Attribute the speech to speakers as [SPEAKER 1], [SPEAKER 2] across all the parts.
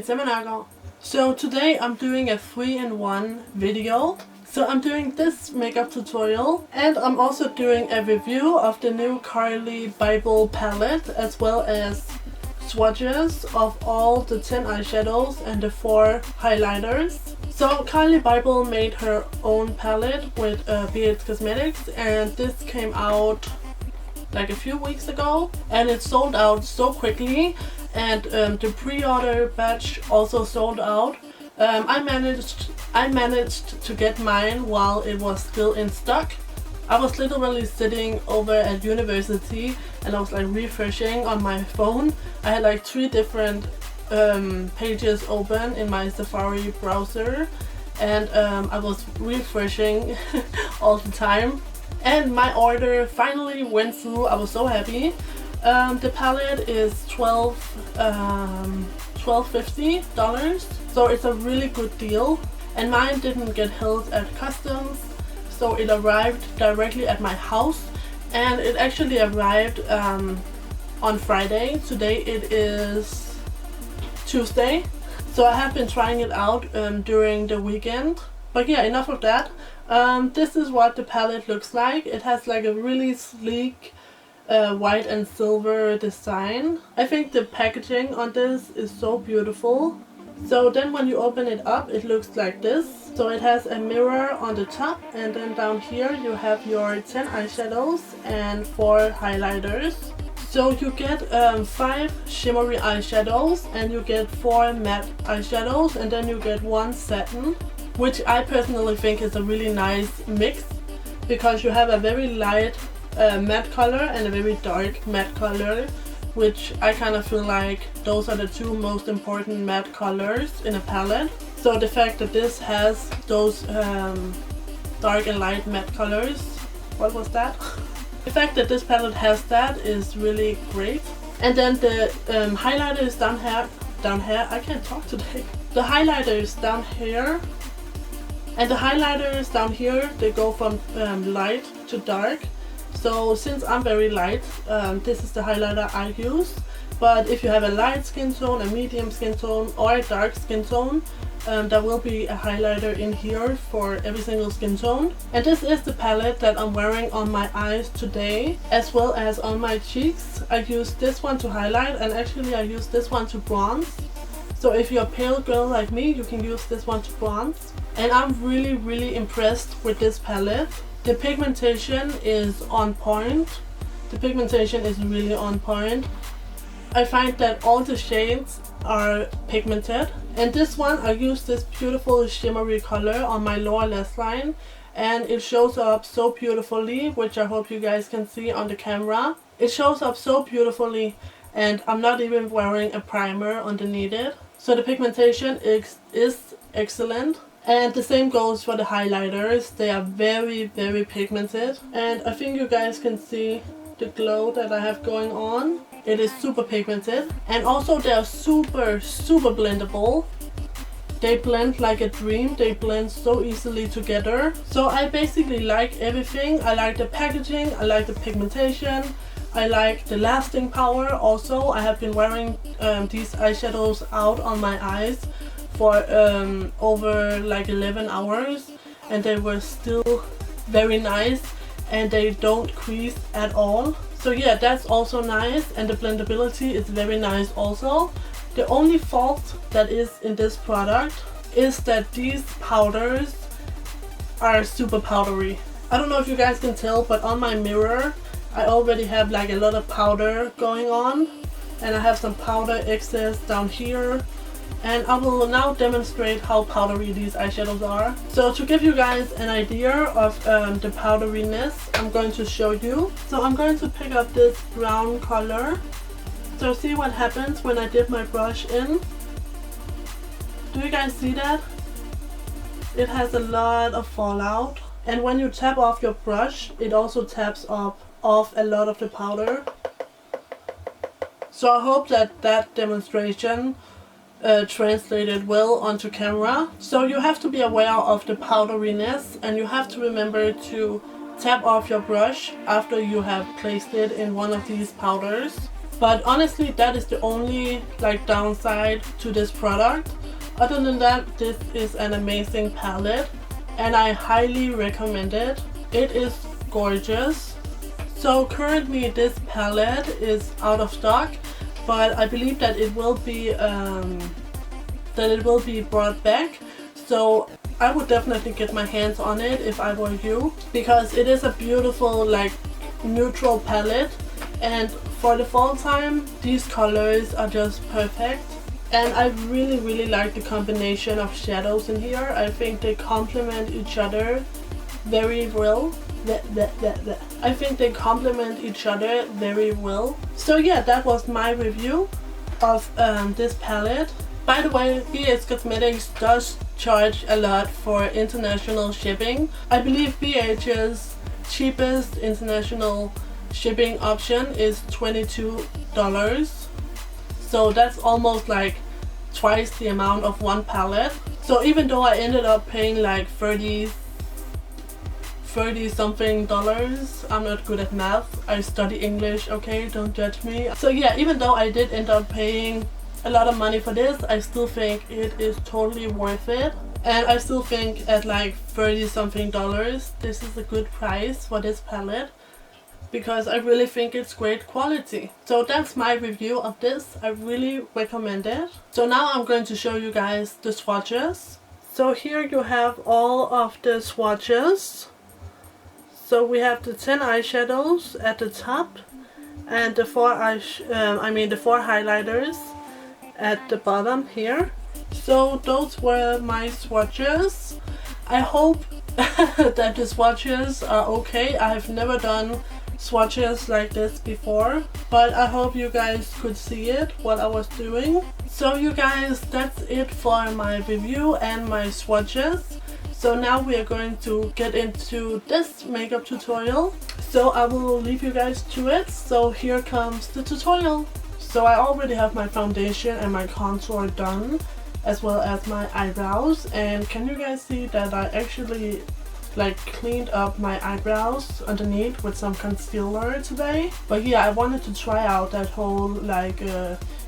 [SPEAKER 1] it's Emma Nørgaard. So today I'm doing a 3-in-1 video. So I'm doing this makeup tutorial and I'm also doing a review of the new Carli Bybel palette as well as swatches of all the 10 eyeshadows and the 4 highlighters. So Carli Bybel made her own palette with BHCosmetics and this came out like a few weeks ago and it sold out so quickly, and the pre-order batch also sold out. I managed to get mine while it was still in stock. I was literally sitting over at university and I was like refreshing on my phone. I had like 3 different pages open in my Safari browser and I was refreshing all the time. And my order finally went through. I was so happy. The palette is $12.50, so it's a really good deal. And mine didn't get held at customs, so it arrived directly at my house. And it actually arrived on Friday. Today it is Tuesday, so I have been trying it out during the weekend. But yeah, enough of that. This is what the palette looks like. It has like a really sleek white and silver design. I think the packaging on this is so beautiful. So then when you open it up, it looks like this. So it has a mirror on the top, and then down here you have your 10 eyeshadows and 4 highlighters. So you get 5 shimmery eyeshadows and you get 4 matte eyeshadows, and then you get 1 satin, which I personally think is a really nice mix because you have a very light matte color and a very dark matte color, which I kind of feel like those are the 2 most important matte colors in a palette. So the fact that this has those dark and light matte colors, what was that? The fact that this palette has that is really great. And then the highlighter is down here, I can't talk today. The highlighter is down here. And the highlighters down here, they go from light to dark. So since I'm very light, this is the highlighter I use. But if you have a light skin tone, a medium skin tone, or a dark skin tone, there will be a highlighter in here for every single skin tone. And this is the palette that I'm wearing on my eyes today, as well as on my cheeks. I use this one to highlight, and actually I use this one to bronze. So if you're a pale girl like me, you can use this one to bronze. And I'm really impressed with this palette. The pigmentation is on point. The pigmentation is really on point. I find that all the shades are pigmented. And this one, I use this beautiful shimmery color on my lower lash line. And it shows up so beautifully, which I hope you guys can see on the camera. It shows up so beautifully, and I'm not even wearing a primer underneath it. So the pigmentation is excellent. And the same goes for the highlighters. They are very pigmented. And I think you guys can see the glow that I have going on. It is super pigmented. And also they are super blendable. They blend like a dream. They blend so easily together. So I basically like everything. I like the packaging. I like the pigmentation. I like the lasting power also. I have been wearing these eyeshadows out on my eyes for over like 11 hours and they were still very nice and they don't crease at all. So yeah, that's also nice, and the blendability is very nice also. The only fault that is in this product is that these powders are super powdery. I don't know if you guys can tell, but on my mirror I already have like a lot of powder going on, and I have some powder excess down here. And I will now demonstrate how powdery these eyeshadows are. So to give you guys an idea of the powderiness, I'm going to show you. So I'm going to pick up this brown color. So see what happens when I dip my brush in. Do you guys see that? It has a lot of fallout. And when you tap off your brush, it also taps off a lot of the powder. So I hope that that demonstration translated well onto camera. So you have to be aware of the powderiness, and you have to remember to tap off your brush after you have placed it in one of these powders. But honestly, that is the only like downside to this product. Other than that, this is an amazing palette and I highly recommend it. It is gorgeous. So currently this palette is out of stock, but I believe that it will be brought back. So I would definitely get my hands on it if I were you, because it is a beautiful like neutral palette, and for the fall time these colors are just perfect. And I really like the combination of shadows in here. I think they complement each other very well. I think they complement each other very well. So yeah, that was my review of this palette. By the way, BHCosmetics does charge a lot for international shipping. I believe BH's cheapest international shipping option is $22. So that's almost like twice the amount of one palette. So even though I ended up paying like 30 something dollars, I'm not good at math, I study English, okay, don't judge me. So yeah, even though I did end up paying a lot of money for this, I still think it is totally worth it. And I still think at like 30 something dollars, this is a good price for this palette, because I really think it's great quality. So that's my review of this. I really recommend it. So now I'm going to show you guys the swatches. So here you have all of the swatches. So we have the 10 eyeshadows at the top and the 4 highlighters at the bottom here. So those were my swatches. I hope that the swatches are okay. I have never done swatches like this before, but I hope you guys could see it, what I was doing. So you guys, that's it for my review and my swatches. So now we are going to get into this makeup tutorial. So I will leave you guys to it. So here comes the tutorial. So I already have my foundation and my contour done, as well as my eyebrows. And can you guys see that I actually like cleaned up my eyebrows underneath with some concealer today? But yeah, I wanted to try out that whole like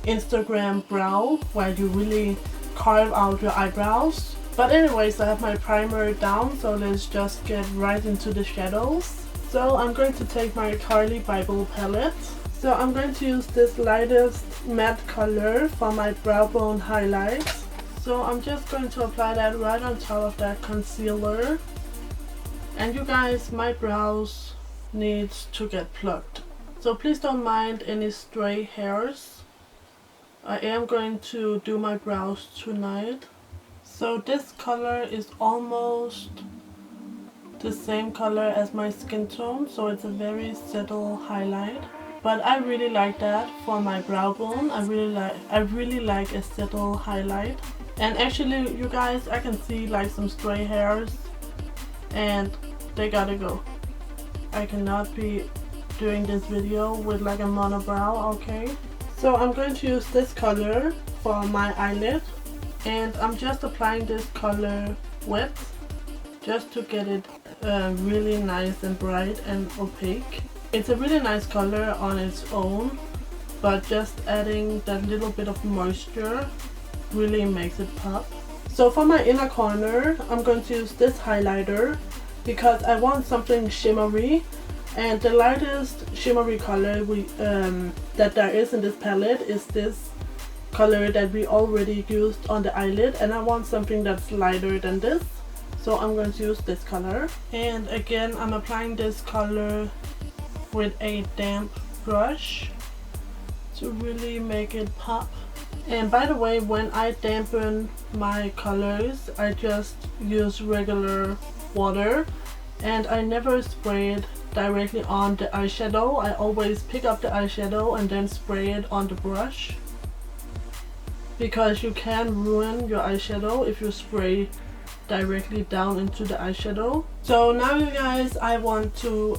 [SPEAKER 1] Instagram brow where you really carve out your eyebrows. But anyways, I have my primer down, so let's just get right into the shadows. So I'm going to take my Carli Bybel palette. So I'm going to use this lightest matte color for my brow bone highlights. So I'm just going to apply that right on top of that concealer. And you guys, my brows needs to get plucked, so please don't mind any stray hairs. I am going to do my brows tonight. So this color is almost the same color as my skin tone, so it's a very subtle highlight. But I really like that for my brow bone. I really like a subtle highlight. And actually, you guys, I can see like some stray hairs, and they gotta go. I cannot be doing this video with like a monobrow, okay? So I'm going to use this color for my eyelid, and I'm just applying this color wet just to get it really nice and bright and opaque. It's a really nice color on its own, but just adding that little bit of moisture really makes it pop. So for my inner corner, I'm going to use this highlighter because I want something shimmery, and the lightest shimmery color that there is in this palette is this color that we already used on the eyelid, and I want something that's lighter than this, so I'm going to use this color. And again, I'm applying this color with a damp brush to really make it pop. And by the way, when I dampen my colors, I just use regular water, and I never spray it directly on the eyeshadow. I always pick up the eyeshadow and then spray it on the brush, because you can ruin your eyeshadow if you spray directly down into the eyeshadow. So now you guys, I want to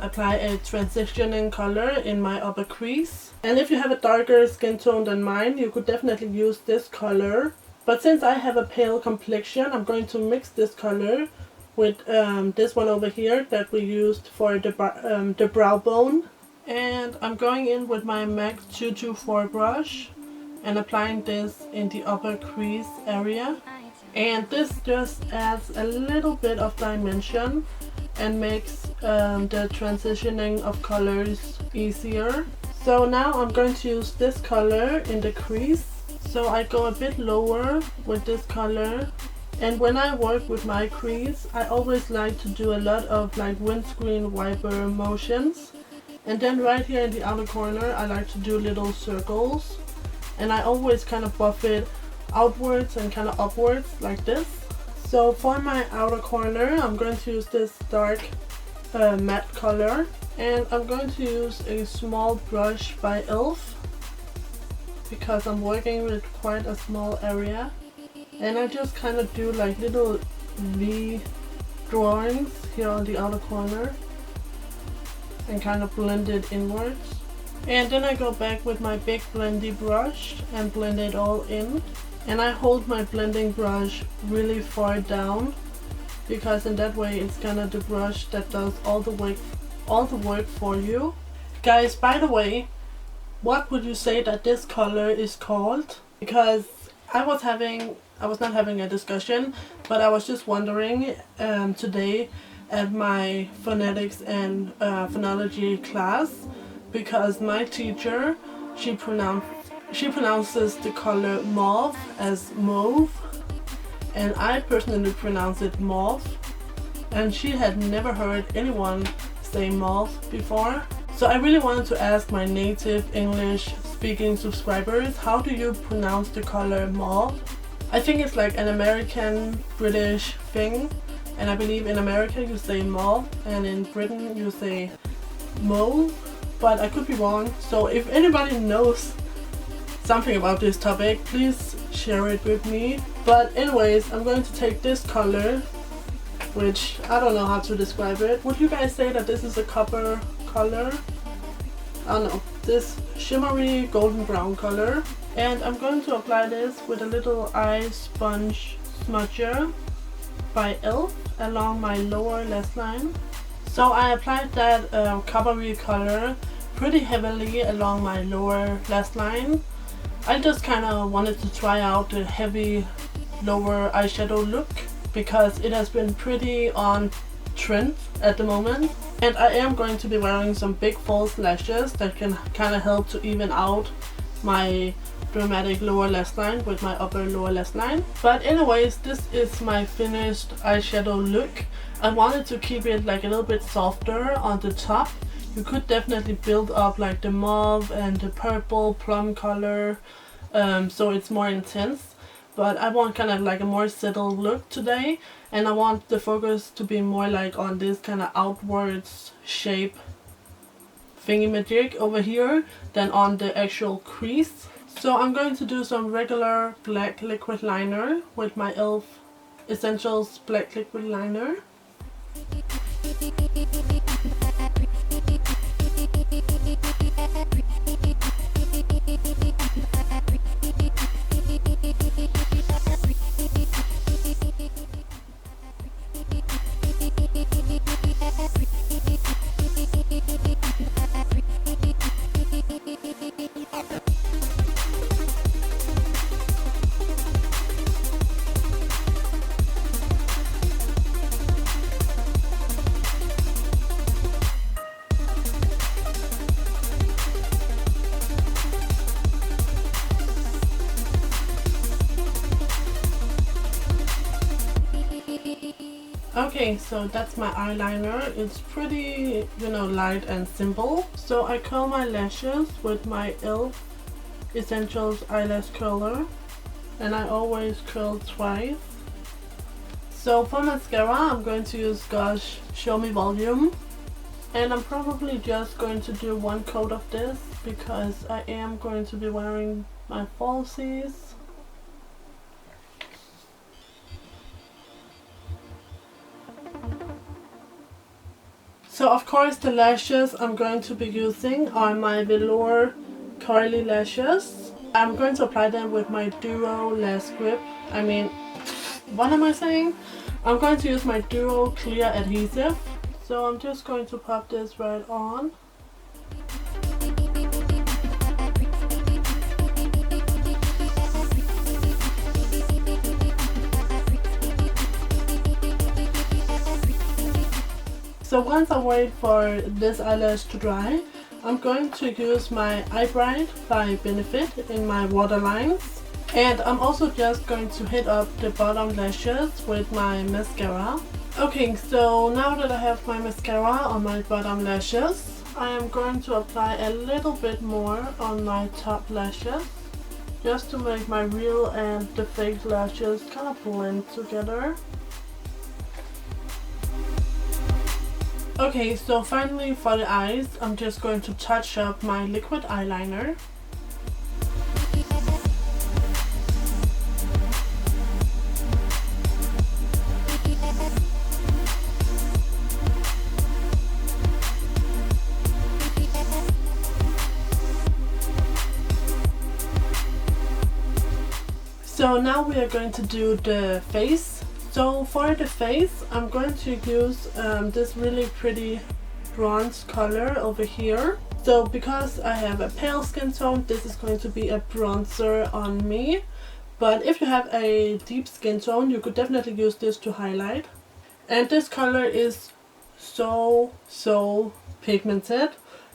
[SPEAKER 1] apply a transitioning color in my upper crease. And if you have a darker skin tone than mine, you could definitely use this color. But since I have a pale complexion, I'm going to mix this color with this one over here that we used for the brow bone. And I'm going in with my MAC 224 brush and applying this in the upper crease area. And this just adds a little bit of dimension and makes the transitioning of colors easier. So now I'm going to use this color in the crease. So I go a bit lower with this color. And when I work with my crease, I always like to do a lot of like windscreen wiper motions. And then right here in the outer corner, I like to do little circles. And I always kind of buff it outwards and kind of upwards like this. So for my outer corner, I'm going to use this dark matte color. And I'm going to use a small brush by e.l.f. because I'm working with quite a small area. And I just kind of do like little V drawings here on the outer corner and kind of blend it inwards. And then I go back with my big blendy brush and blend it all in. And I hold my blending brush really far down because in that way it's kind of the brush that does all the work for you. Guys, by the way, what would you say that this color is called? Because I was not having a discussion, but I was just wondering today at my phonetics and phonology class, because my teacher, she pronounces the color mauve as mauve, and I personally pronounce it mauve, and she had never heard anyone say mauve before. So I really wanted to ask my native English speaking subscribers, how do you pronounce the color mauve? I think it's like an American British thing, and I believe in America you say mauve and in Britain you say mauve, but I could be wrong. So if anybody knows something about this topic, please share it with me. But anyways, I'm going to take this color, which I don't know how to describe it. Would you guys say that this is a copper color? I don't know, this shimmery golden brown color. And I'm going to apply this with a little eye sponge smudger by e.l.f. along my lower lash line. So I applied that coppery color pretty heavily along my lower lash line. I just kind of wanted to try out the heavy lower eyeshadow look because it has been pretty on trend at the moment. And I am going to be wearing some big false lashes that can kind of help to even out my dramatic lower lash line with my upper lower lash line. But anyways, this is my finished eyeshadow look. I wanted to keep it like a little bit softer on the top. You could definitely build up like the mauve and the purple plum color, so it's more intense. But I want kind of like a more settled look today, and I want the focus to be more like on this kind of outwards shape thingy-majig over here than on the actual crease. So I'm going to do some regular black liquid liner with my e.l.f. Essentials Black Liquid Liner. Okay, so that's my eyeliner. It's pretty, you know, light and simple. So I curl my lashes with my e.l.f. Essentials Eyelash Curler, and I always curl twice. So for mascara, I'm going to use Gosh Show Me Volume, and I'm probably just going to do one coat of this because I am going to be wearing my falsies. So of course the lashes I'm going to be using are my velour Carli lashes. I'm going to apply them with my Duo Lash Grip. What am I saying? I'm going to use my Duo Clear Adhesive. So I'm just going to pop this right on. so once I wait for this eyelash to dry, I'm going to use my Eye Bright by Benefit in my waterlines. And I'm also just going to hit up the bottom lashes with my mascara. Okay, so now that I have my mascara on my bottom lashes, I am going to apply a little bit more on my top lashes, just to make my real and the fake lashes kind of blend together. Okay, so finally for the eyes, I'm just going to touch up my liquid eyeliner. So now we are going to do the face. So for the face, I'm going to use this really pretty bronze color over here. So because I have a pale skin tone, this is going to be a bronzer on me. But if you have a deep skin tone, you could definitely use this to highlight. And this color is so pigmented.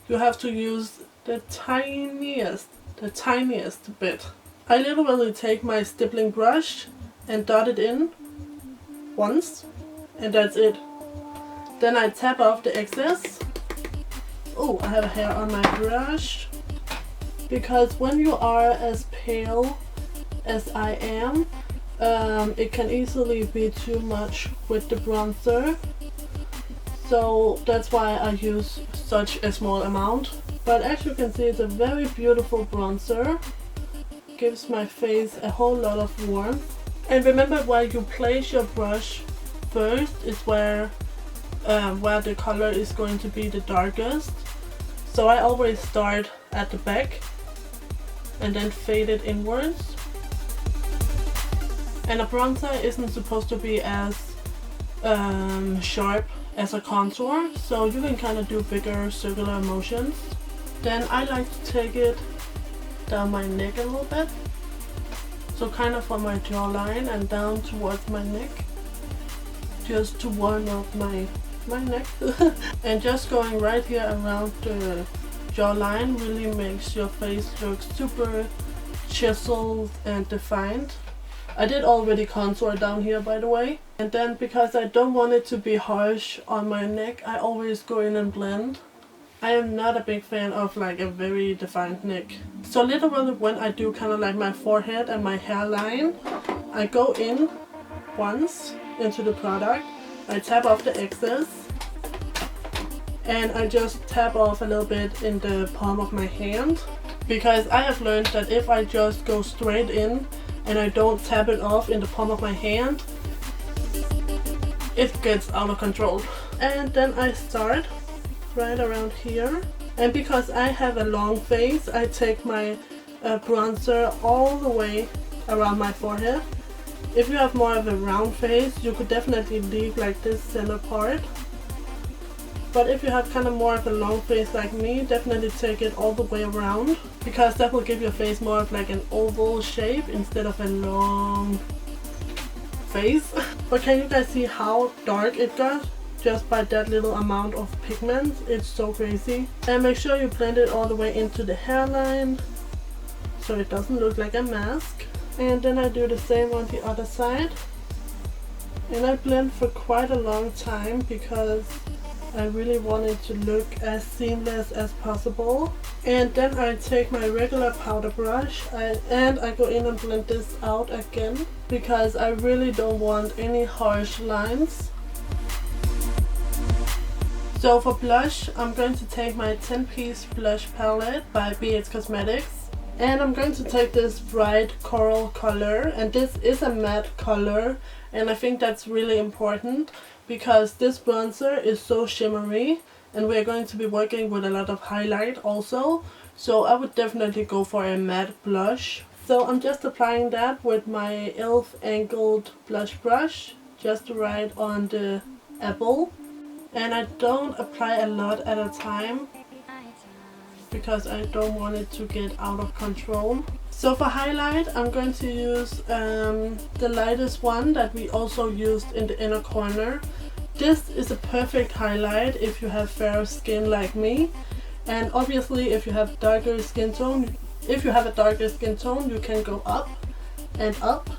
[SPEAKER 1] You have to use the tiniest bit. I literally take my stippling brush and dot it in once, and that's it. Then I tap off the excess. Oh, I have a hair on my brush. Because when you are as pale as I am, it can easily be too much with the bronzer. So that's why I use such a small amount. But as you can see, it's a very beautiful bronzer. Gives my face a whole lot of warmth. And remember, where you place your brush first is where the color is going to be the darkest. So I always start at the back and then fade it inwards. And a bronzer isn't supposed to be as sharp as a contour, so you can kind of do bigger circular motions. Then I like to take it down my neck a little bit, so kind of from my jawline and down towards my neck, just to warm up my neck. And just going right here around the jawline really makes your face look super chiseled and defined. I did already contour down here, by the way. And then because I don't want it to be harsh on my neck, I always go in and blend. I am not a big fan of like a very defined neck. So literally when I do kind of like my forehead and my hairline, I go in once into the product, I tap off the excess, and I just tap off a little bit in the palm of my hand. Because I have learned that if I just go straight in and I don't tap it off in the palm of my hand, it gets out of control. And then I start right around here, and because I have a long face, I take my bronzer all the way around my forehead. If you have more of a round face, you could definitely leave like this center part, but if you have kind of more of a long face like me, definitely take it all the way around, because that will give your face more of like an oval shape instead of a long face. But can you guys see how dark it got? Just by that little amount of pigment. It's so crazy. And make sure you blend it all the way into the hairline so it doesn't look like a mask. And then I do the same on the other side. And I blend for quite a long time because I really want it to look as seamless as possible. And then I take my regular powder brush and I go in and blend this out again, because I really don't want any harsh lines. So for blush, I'm going to take my 10-piece blush palette by BHCosmetics, and I'm going to take this bright coral color, and this is a matte color, and I think that's really important because this bronzer is so shimmery and we're going to be working with a lot of highlight also, so I would definitely go for a matte blush. So I'm just applying that with my e.l.f. angled blush brush just right on the apple. And I don't apply a lot at a time because I don't want it to get out of control. So for highlight, I'm going to use the lightest one that we also used in the inner corner. This is a perfect highlight if you have fair skin like me, and obviously if you have darker skin tone, if you have a darker skin tone, you can go up and up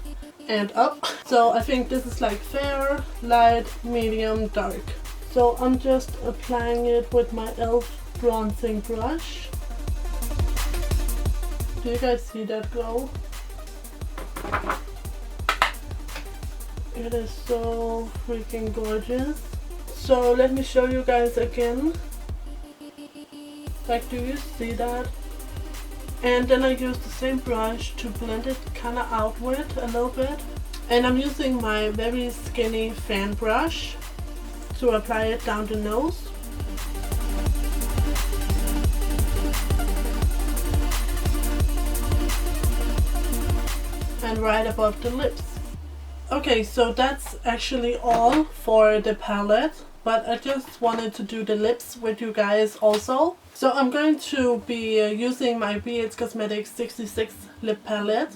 [SPEAKER 1] and up. So I think this is like fair, light, medium, dark. So I'm just applying it with my e.l.f. bronzing brush. Do you guys see that glow? It is so freaking gorgeous. So let me show you guys again. Like, do you see that? And then I use the same brush to blend it kind of outward a little bit. And I'm using my very skinny fan brush to apply it down the nose. And right above the lips. Okay, so that's actually all for the palette, but I just wanted to do the lips with you guys also. So I'm going to be using my BHCosmetics 66 lip palette.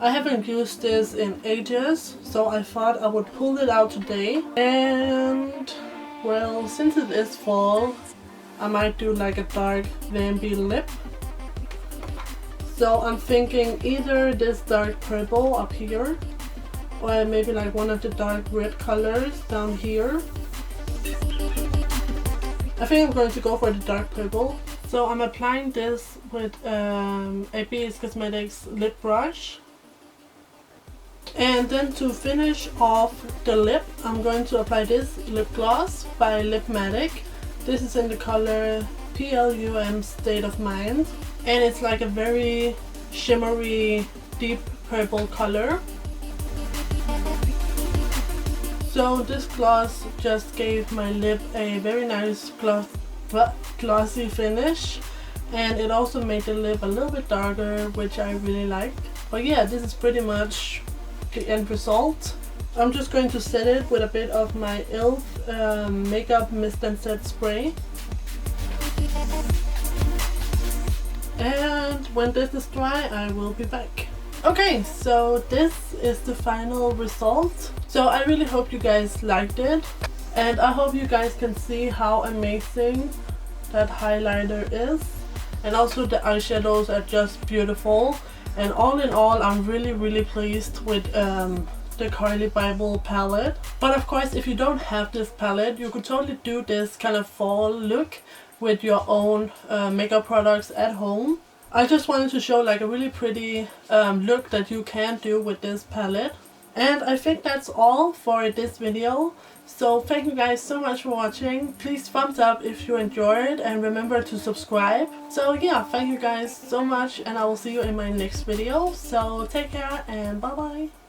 [SPEAKER 1] I haven't used this in ages, so I thought I would pull it out today. And well, since it is fall, I might do like a dark vampy lip. So I'm thinking either this dark purple up here, or maybe like one of the dark red colors down here. I think I'm going to go for the dark purple. So I'm applying this with a BHCosmetics lip brush. And then to finish off the lip, I'm going to apply this lip gloss by Lipmatic. This is in the color PLUM State of Mind. And it's like a very shimmery, deep purple color. So this gloss just gave my lip a very nice glossy finish, and it also made the lip a little bit darker, which I really liked. But yeah, this is pretty much the end result. I'm just going to set it with a bit of my e.l.f. Makeup Mist and Set spray. And when this is dry, I will be back. Okay, so this is the final result. So I really hope you guys liked it, and I hope you guys can see how amazing that highlighter is, and also the eyeshadows are just beautiful. And all in all, I'm really pleased with the Carli Bybel palette. But of course, if you don't have this palette, you could totally do this kind of fall look with your own makeup products at home. I just wanted to show like a really pretty look that you can do with this palette. And I think that's all for this video. So thank you guys so much for watching. Please thumbs up if you enjoyed, and remember to subscribe. So yeah, thank you guys so much, and I will see you in my next video. So take care and bye bye.